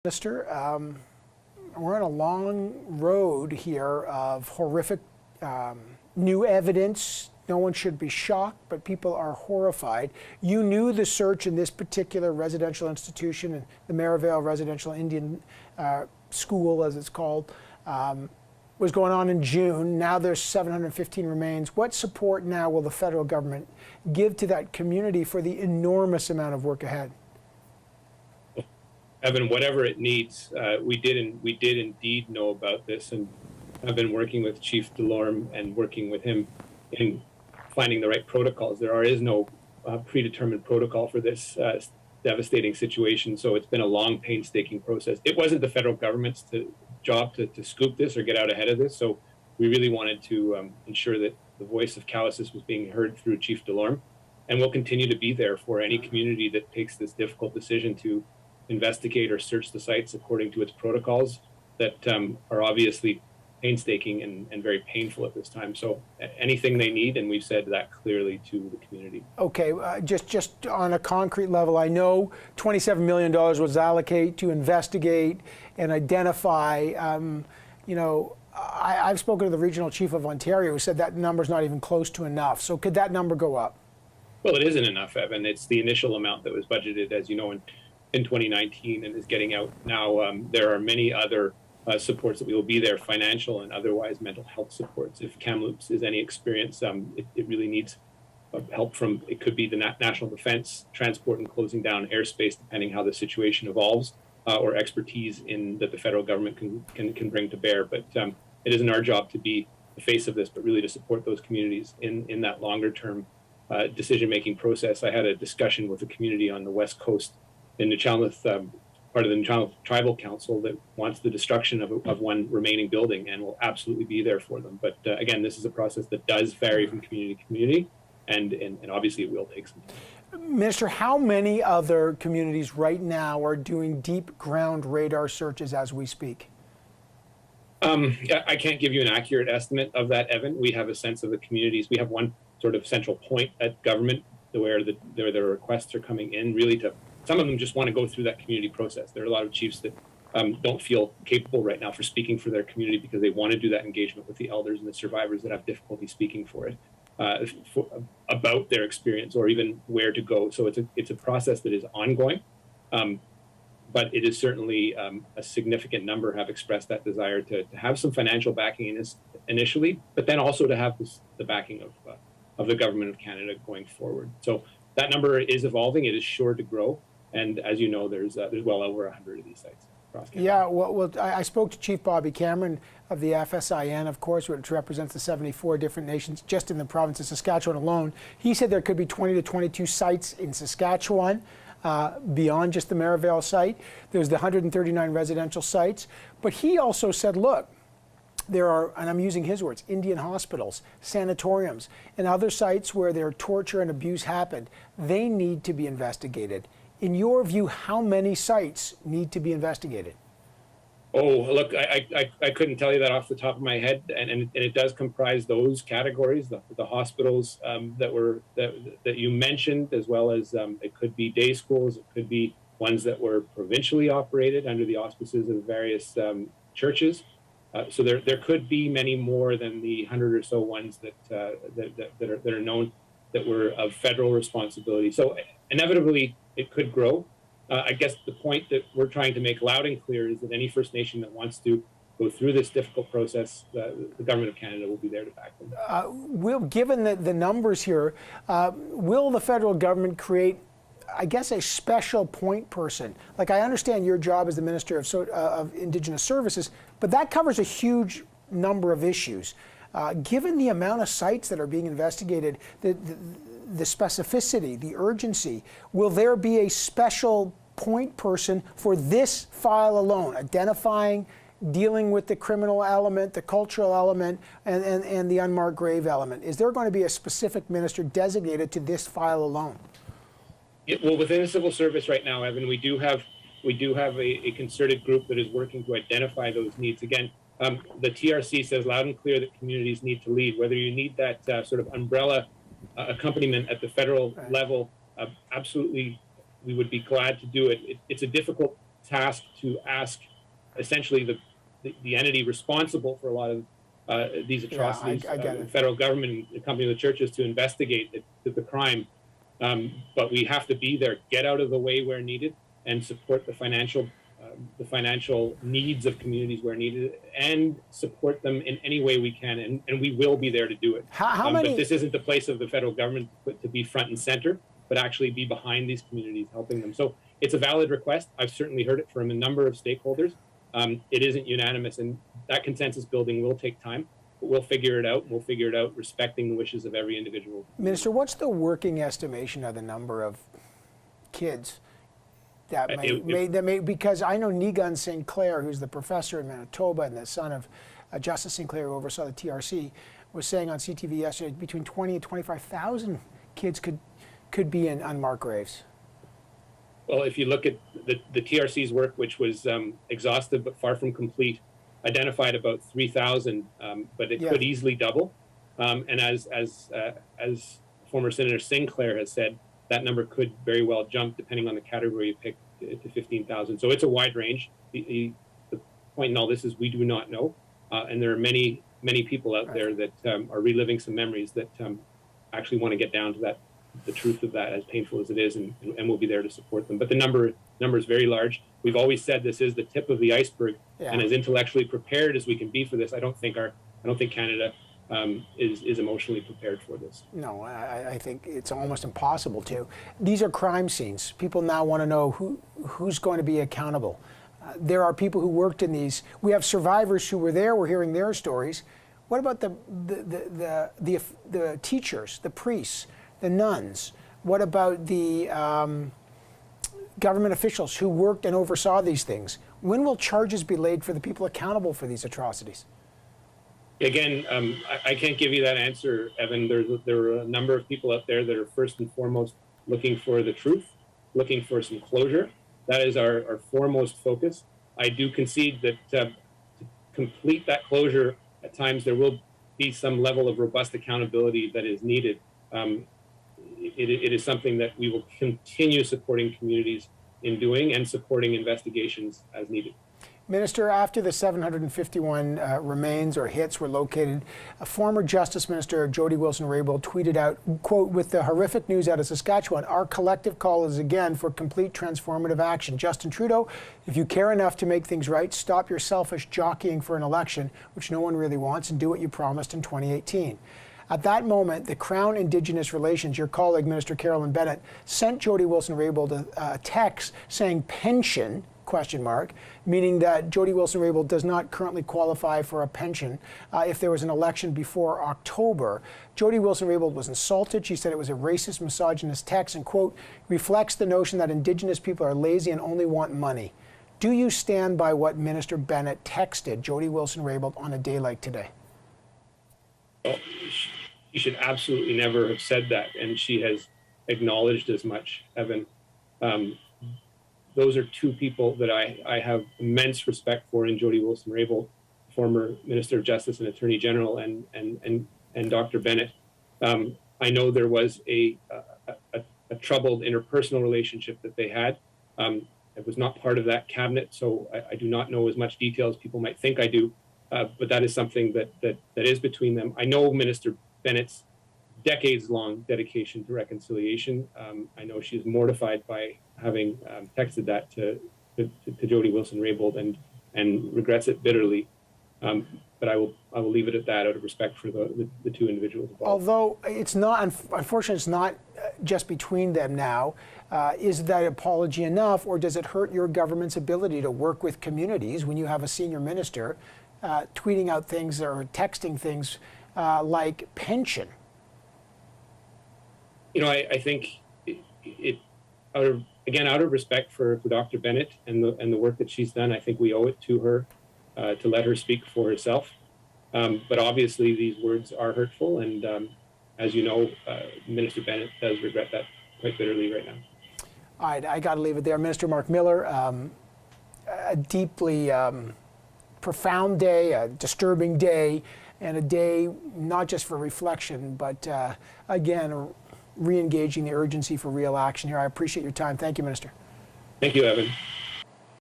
Minister, we're on a long road here of horrific new evidence. No one should be shocked, but people are horrified. You knew the search in this particular residential institution, the Maryvale Residential Indian School, as it's called, was going on in June. Now there's 715 remains. What support now will the federal government give to that community for the enormous amount of work ahead? Evan, whatever it needs, we did indeed know about this, and I've been working with Chief Delorme and working with him in finding the right protocols. There is no predetermined protocol for this devastating situation, so it's been a long, painstaking process. It wasn't the federal government's job to scoop this or get out ahead of this, so we really wanted to ensure that the voice of Callisis was being heard through Chief Delorme, and we'll continue to be there for any community that takes this difficult decision to investigate or search the sites according to its protocols that are obviously painstaking and very painful at this time. So anything they need, and we've said that clearly to the community. Okay, just on a concrete level, I know $27 million was allocated to investigate and identify. You know, I've spoken to the regional chief of Ontario who said that number's not even close to enough. So could that number go up? Well, it isn't enough, Evan. It's the initial amount that was budgeted, as you know, in 2019 and is getting out now. There are many other supports that we will be there, financial and otherwise mental health supports. If Kamloops is any experience, it really needs help from, it could be the national defense, transport and closing down airspace, depending how the situation evolves, or expertise that the federal government can bring to bear. But it isn't our job to be the face of this, but really to support those communities in that longer term decision-making process. I had a discussion with a community on the West Coast in Newchalmouth, part of the Newchalmouth Tribal Council, that wants the destruction of one remaining building, and will absolutely be there for them. But again, this is a process that does vary from community to community, and obviously it will take some time. Minister, how many other communities right now are doing deep ground radar searches as we speak? I can't give you an accurate estimate of that, Evan. We have a sense of the communities. We have one sort of central point at government where the requests are coming in, really to. Some of them just want to go through that community process. There are a lot of chiefs that don't feel capable right now for speaking for their community because they want to do that engagement with the elders and the survivors that have difficulty speaking for it, about their experience or even where to go. So it's a process that is ongoing, but it is certainly a significant number have expressed that desire to have some financial backing in this initially, but then also to have the backing of the government of Canada going forward. So that number is evolving. It is sure to grow. And as you know, there's well over 100 of these sites across Canada. Yeah, well, I spoke to Chief Bobby Cameron of the FSIN, of course, which represents the 74 different nations just in the province of Saskatchewan alone. He said there could be 20 to 22 sites in Saskatchewan beyond just the Maryvale site. There's the 139 residential sites. But he also said, look, there are, and I'm using his words, Indian hospitals, sanatoriums, and other sites where their torture and abuse happened. They need to be investigated. In your view, how many sites need to be investigated? Oh, look, I couldn't tell you that off the top of my head, and it does comprise those categories, the hospitals that you mentioned, as well as it could be day schools, it could be ones that were provincially operated under the auspices of various churches. So there could be many more than the 100 or so ones that are known that were of federal responsibility. So inevitably, it could grow. I guess the point that we're trying to make loud and clear is that any First Nation that wants to go through this difficult process, the Government of Canada will be there to back them. Given the numbers here, will the federal government create, I guess, a special point person? Like, I understand your job as the Minister of Indigenous Services, but that covers a huge number of issues. Given the amount of sites that are being investigated, the specificity, the urgency, will there be a special point person for this file alone, identifying, dealing with the criminal element, the cultural element, and the unmarked grave element? Is there going to be a specific minister designated to this file alone? Well, within the civil service right now, Evan, we do have a concerted group that is working to identify those needs. Again, the TRC says loud and clear that communities need to lead. Whether you need that sort of umbrella accompaniment at the federal level, absolutely, we would be glad to do it. It's a difficult tasked to ask essentially the entity responsible for a lot of these atrocities, the federal government accompanying the churches, to investigate the crime. But we have to be there, get out of the way where needed, and support the financial needs of communities where needed, and support them in any way we can, and we will be there to do it. How many? But this isn't the place of the federal government to be front and center, but actually be behind these communities, helping them. So it's a valid request. I've certainly heard it from a number of stakeholders. It isn't unanimous, and that consensus building will take time. But we'll figure it out. We'll figure it out respecting the wishes of every individual. Minister, what's the working estimation of the number of kids that may, because I know Nigun St. Clair, who's the professor in Manitoba and the son of Justice St. Clair, who oversaw the TRC, was saying on CTV yesterday between 20 and 25,000 kids could be in unmarked graves. Well, if you look at the TRC's work, which was exhaustive but far from complete, identified about 3,000, but it could easily double. And as former Senator Sinclair has said, that number could very well jump, depending on the category you pick, to 15,000. So it's a wide range. The point in all this is we do not know, and there are many people out there that are reliving some memories that actually want to get down to the truth of that, as painful as it is, and we'll be there to support them. But the number is very large. We've always said this is the tip of the iceberg, and as intellectually prepared as we can be for this, I don't think Canada is emotionally prepared for this. No, I think it's almost impossible to. These are crime scenes. People now want to know who's going to be accountable. There are people who worked in these. We have survivors who were there. We're hearing their stories. What about the teachers, the priests, the nuns? What about the government officials who worked and oversaw these things? When will charges be laid for the people accountable for these atrocities? Again, I can't give you that answer, Evan. There are a number of people out there that are first and foremost looking for the truth, looking for some closure. That is our foremost focus. I do concede that to complete that closure, at times there will be some level of robust accountability that is needed. It is something that we will continue supporting communities in doing, and supporting investigations as needed. Minister, after the 751 remains or hits were located, former Justice Minister Jody Wilson-Raybould tweeted out, quote, "With the horrific news out of Saskatchewan, our collective call is again for complete transformative action. Justin Trudeau, if you care enough to make things right, stop your selfish jockeying for an election, which no one really wants, and do what you promised in 2018. At that moment, the Crown Indigenous Relations, your colleague, Minister Carolyn Bennett, sent Jody Wilson-Raybould a text saying pension, ? Meaning that Jody Wilson-Raybould does not currently qualify for a pension if there was an election before October. Jody Wilson-Raybould was insulted. She said it was a racist, misogynist text and, quote, reflects the notion that Indigenous people are lazy and only want money. Do you stand by what Minister Bennett texted Jody Wilson-Raybould on a day like today? Well, she should absolutely never have said that, and she has acknowledged as much, Evan. Those are two people that I have immense respect for in Jody Wilson-Raybould, former Minister of Justice and Attorney General, and Dr. Bennett. I know there was a troubled interpersonal relationship that they had. I was not part of that cabinet, so I do not know as much detail as people might think I do, but that is something that is between them. I know Minister Bennett's decades-long dedication to reconciliation. I know she is mortified by having texted that to Jody Wilson-Raybould and regrets it bitterly. But I will leave it at that out of respect for the two individuals involved. Although it's not, unfortunately, it's not just between them now. Is that apology enough, or does it hurt your government's ability to work with communities when you have a senior minister tweeting out things or texting things like pension? You know, I think it out of respect for Dr. Bennett and the work that she's done, I think we owe it to her to let her speak for herself. But obviously, these words are hurtful, and as you know, Minister Bennett does regret that quite bitterly right now. All right, I got to leave it there. Minister Mark Miller, a deeply profound day, a disturbing day, and a day not just for reflection, but again, re-engaging the urgency for real action here. I appreciate your time. Thank you, Minister. Thank you, Evan.